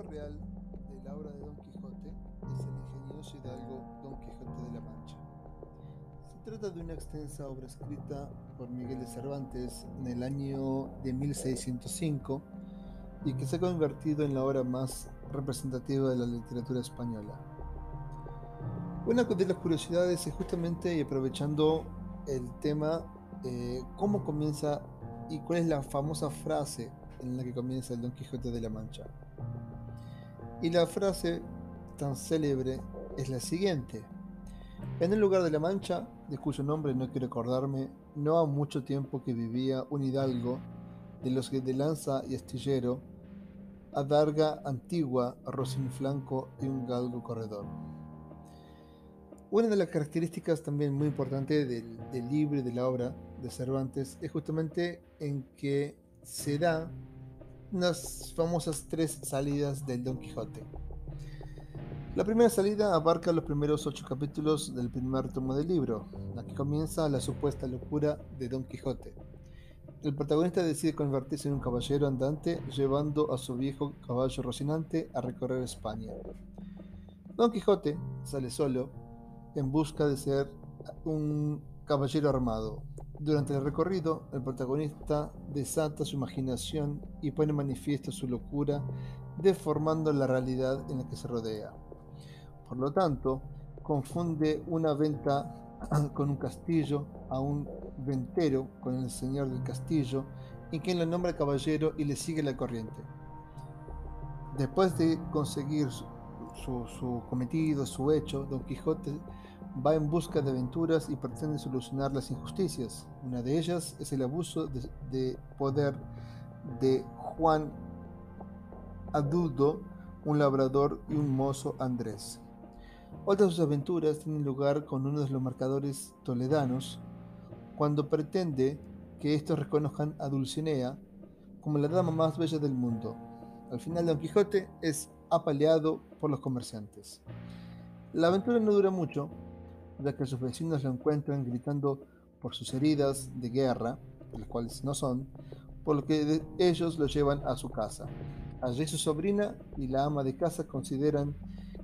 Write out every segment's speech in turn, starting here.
real de la obra de Don Quijote es el ingenioso hidalgo Don Quijote de la Mancha. Se trata de una extensa obra escrita por Miguel de Cervantes en el año de 1605 y que se ha convertido en la obra más representativa de la literatura española. Una de las curiosidades es justamente, y aprovechando el tema, cómo comienza y cuál es la famosa frase en la que comienza el Don Quijote de la Mancha. Y la frase tan célebre es la siguiente: en el lugar de la Mancha, de cuyo nombre no quiero acordarme, no ha mucho tiempo que vivía un hidalgo de los que de lanza y astillero, adarga antigua, rocinflanco y un galgo corredor. Una de las características también muy importantes del libro y de la obra de Cervantes es justamente en que se da unas famosas tres salidas del Don Quijote. La primera salida abarca los primeros 8 capítulos del primer tomo del libro, la que comienza la supuesta locura de Don Quijote. El protagonista decide convertirse en un caballero andante llevando a su viejo caballo Rocinante a recorrer España. Don Quijote sale solo en busca de ser un caballero armado. Durante el recorrido, el protagonista desata su imaginación y pone en manifiesto su locura, deformando la realidad en la que se rodea. Por lo tanto, confunde una venta con un castillo, a un ventero con el señor del castillo, y quien lo nombra caballero y le sigue la corriente. Después de conseguir su cometido, su hecho, Don Quijote va en busca de aventuras y pretende solucionar las injusticias. Una de ellas es el abuso de poder de Juan Adudo, un labrador, y un mozo Andrés. Otras de sus aventuras tienen lugar con uno de los mercaderes toledanos, cuando pretende que estos reconozcan a Dulcinea como la dama más bella del mundo. Al final, Don Quijote es apaleado por los comerciantes. La aventura no dura mucho, ya que sus vecinos lo encuentran gritando por sus heridas de guerra, las cuales no son, por lo que ellos lo llevan a su casa. Allí su sobrina y la ama de casa consideran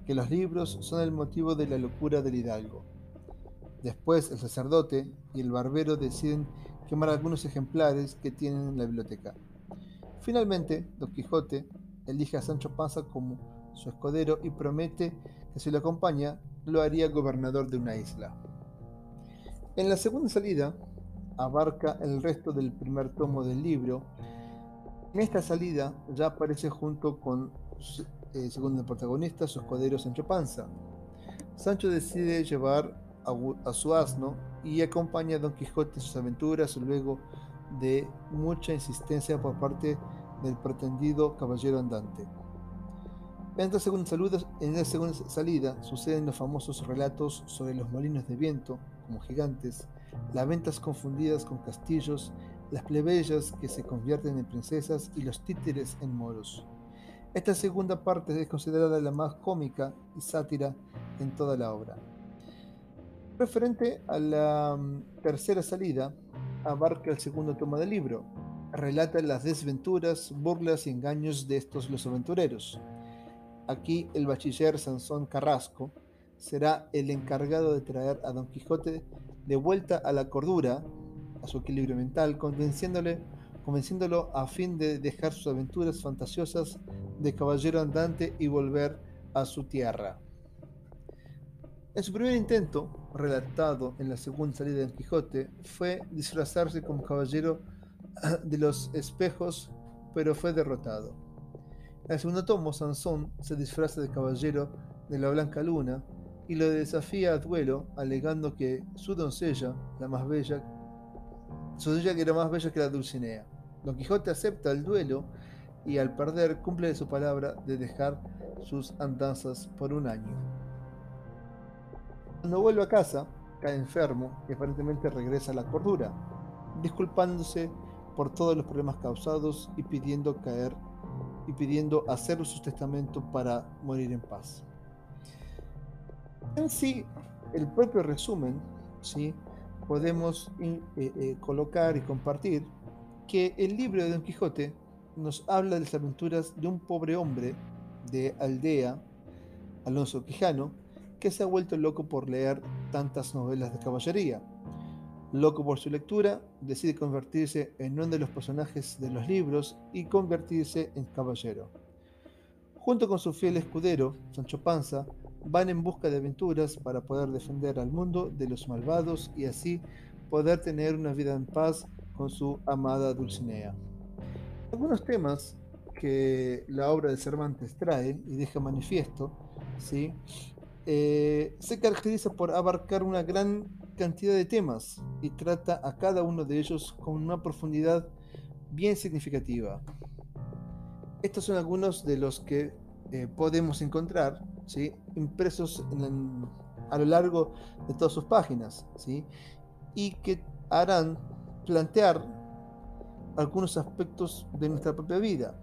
que los libros son el motivo de la locura del hidalgo. Después el sacerdote y el barbero deciden quemar algunos ejemplares que tienen en la biblioteca. Finalmente, Don Quijote elige a Sancho Panza como su escudero y promete que si lo acompaña, lo haría gobernador de una isla. En la segunda salida, abarca el resto del primer tomo del libro. En esta salida ya aparece junto con, según el protagonista, su escudero Sancho Panza. Sancho decide llevar a su asno y acompaña a Don Quijote en sus aventuras luego de mucha insistencia por parte del pretendido caballero andante. En la segunda salida suceden los famosos relatos sobre los molinos de viento, como gigantes, las ventas confundidas con castillos, las plebeyas que se convierten en princesas y los títeres en moros. Esta segunda parte es considerada la más cómica y sátira en toda la obra. Referente a la tercera salida, abarca el segundo tomo del libro. Relata las desventuras, burlas y engaños de estos los aventureros. Aquí el bachiller Sansón Carrasco será el encargado de traer a Don Quijote de vuelta a la cordura, a su equilibrio mental, convenciéndolo a fin de dejar sus aventuras fantasiosas de caballero andante y volver a su tierra. En su primer intento, relatado en la segunda salida de Don Quijote, fue disfrazarse como caballero de los espejos, pero fue derrotado. En el segundo tomo, Sansón se disfraza de caballero de la Blanca Luna y lo desafía a duelo, alegando que su doncella, la más bella, su doncella que era más bella que la Dulcinea. Don Quijote acepta el duelo y al perder cumple su palabra de dejar sus andanzas por un año. Cuando vuelve a casa, cae enfermo y aparentemente regresa a la cordura, disculpándose por todos los problemas causados y pidiendo hacer su testamento para morir en paz. En sí, el propio resumen, ¿sí? Podemos colocar y compartir que el libro de Don Quijote nos habla de las aventuras de un pobre hombre de Aldea, Alonso Quijano, que se ha vuelto loco por leer tantas novelas de caballería. Loco por su lectura, decide convertirse en uno de los personajes de los libros y convertirse en caballero. Junto con su fiel escudero, Sancho Panza, van en busca de aventuras para poder defender al mundo de los malvados y así poder tener una vida en paz con su amada Dulcinea. Algunos temas que la obra de Cervantes trae y deja manifiesto, ¿sí? Se caracteriza por abarcar una gran cantidad de temas y trata a cada uno de ellos con una profundidad bien significativa. Estos son algunos de los que podemos encontrar, ¿sí? Impresos a lo largo de todas sus páginas, ¿sí? Y que harán plantear algunos aspectos de nuestra propia vida.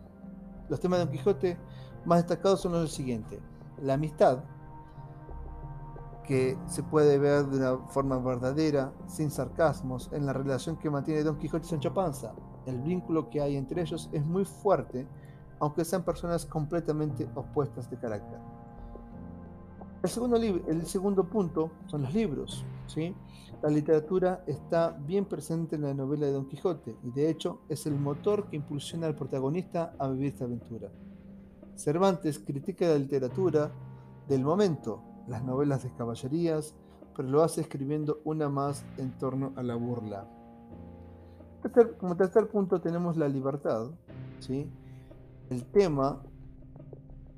Los temas de Don Quijote más destacados son los siguientes: la amistad, que se puede ver de una forma verdadera, sin sarcasmos, en la relación que mantiene Don Quijote y Sancho Panza. El vínculo que hay entre ellos es muy fuerte, aunque sean personas completamente opuestas de carácter. El segundo punto son los libros, ¿sí? La literatura está bien presente en la novela de Don Quijote y de hecho es el motor que impulsiona al protagonista a vivir esta aventura. Cervantes critica la literatura del momento, las novelas de caballerías, pero lo hace escribiendo una más en torno a la burla. Como tercer punto tenemos la libertad, ¿sí? El tema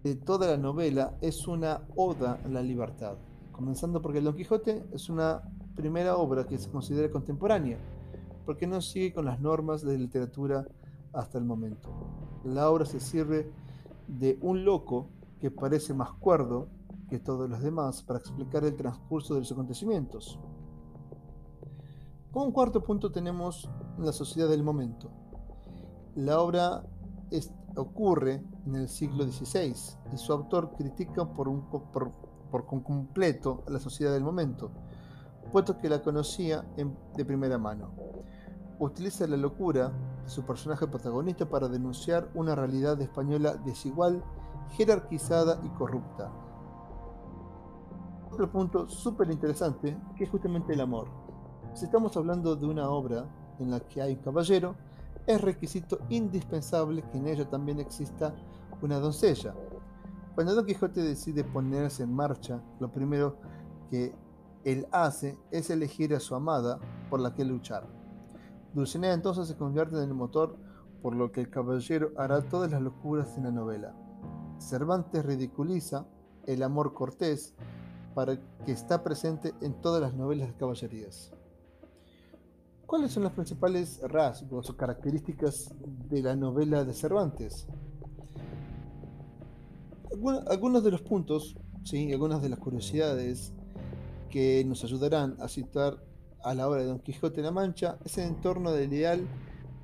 de toda la novela es una oda a la libertad, comenzando porque el Don Quijote es una primera obra que se considera contemporánea, porque no sigue con las normas de literatura hasta el momento. La obra se sirve de un loco que parece más cuerdo que todos los demás para explicar el transcurso de los acontecimientos. Como un cuarto punto tenemos la sociedad del momento. La obra ocurre en el siglo XVI y su autor critica por completo a la sociedad del momento, puesto que la conocía de primera mano. Utiliza la locura de su personaje protagonista para denunciar una realidad española desigual, jerarquizada y corrupta. Otro punto súper interesante, que es justamente el amor. Si estamos hablando de una obra en la que hay un caballero, es requisito indispensable que en ella también exista una doncella. Cuando Don Quijote decide ponerse en marcha, lo primero que él hace es elegir a su amada por la que luchar. Dulcinea entonces se convierte en el motor por lo que el caballero hará todas las locuras en la novela. Cervantes ridiculiza el amor cortés para que está presente en todas las novelas de caballerías. ¿Cuáles son los principales rasgos o características de la novela de Cervantes? Algunos de los puntos, ¿sí? Algunas de las curiosidades que nos ayudarán a situar a la obra de Don Quijote de la Mancha es el entorno ideal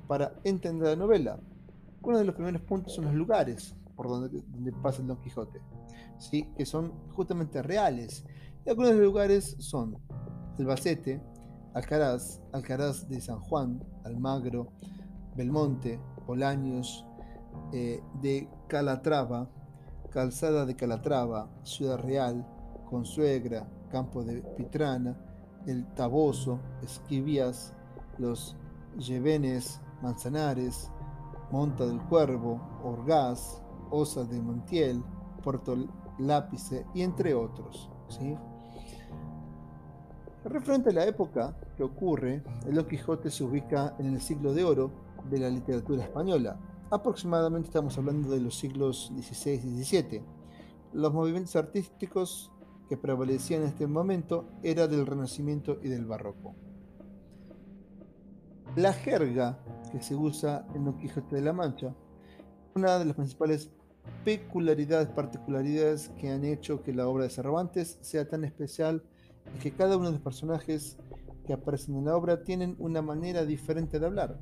para entender la novela. Uno de los primeros puntos son los lugares por donde pasa el Don Quijote, ¿sí? Que son justamente reales. Y algunos de los lugares son Albacete, Alcaraz, Alcaraz de San Juan, Almagro, Belmonte, Bolaños, de Calatrava, Calzada de Calatrava, Ciudad Real, Consuegra, Campo de Pitrana, El Taboso, Esquivias, Los Llevenes, Manzanares, Monta del Cuervo, Orgaz, Osa de Montiel, Puerto Lápice y entre otros, ¿sí? Referente a la época que ocurre, el Don Quijote se ubica en el siglo de oro de la literatura española. Aproximadamente estamos hablando de los siglos XVI y XVII. Los movimientos artísticos que prevalecían en este momento eran del Renacimiento y del Barroco. La jerga que se usa en Don Quijote de la Mancha, una de las principales particularidades que han hecho que la obra de Cervantes sea tan especial es que cada uno de los personajes que aparecen en la obra tienen una manera diferente de hablar.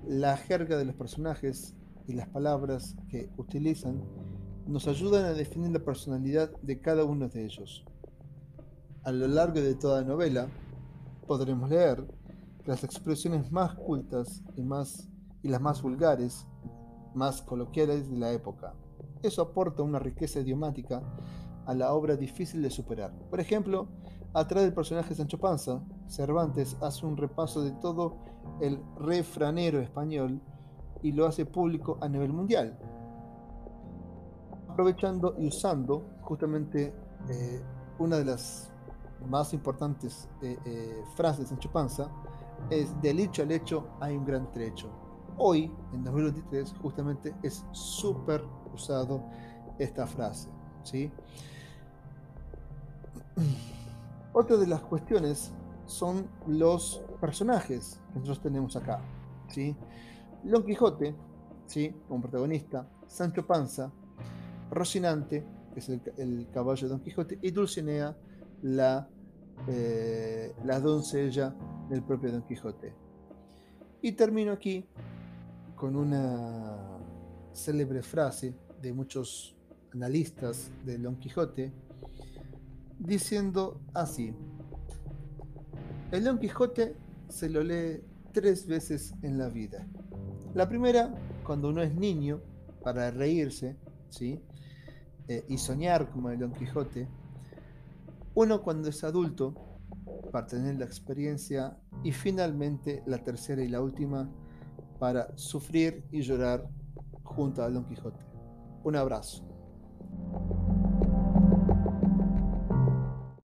La jerga de los personajes y las palabras que utilizan nos ayudan a definir la personalidad de cada uno de ellos. A lo largo de toda la novela podremos leer que las expresiones más cultas y las más vulgares, más coloquiales de la época. eso aporta una riqueza idiomática a la obra difícil de superar. Por ejemplo, a través del personaje Sancho Panza, Cervantes hace un repaso de todo el refranero español y lo hace público a nivel mundial, aprovechando y usando justamente una de las más importantes frases de Sancho Panza, es: del dicho al hecho hay un gran trecho. Hoy, en 2023, justamente es súper usado esta frase, ¿sí? Otra de las cuestiones son los personajes que nosotros tenemos acá, ¿sí? Don Quijote, ¿sí?, como protagonista, Sancho Panza, Rocinante, que es el caballo de Don Quijote, y Dulcinea, la doncella del propio Don Quijote. Y termino aquí con una célebre frase de muchos analistas de Don Quijote, diciendo así: el Don Quijote se lo lee 3 veces en la vida. La primera, cuando uno es niño, para reírse, ¿sí?, y soñar como el Don Quijote. Uno cuando es adulto, para tener la experiencia. Y finalmente la tercera y la última, para sufrir y llorar junto a Don Quijote. Un abrazo.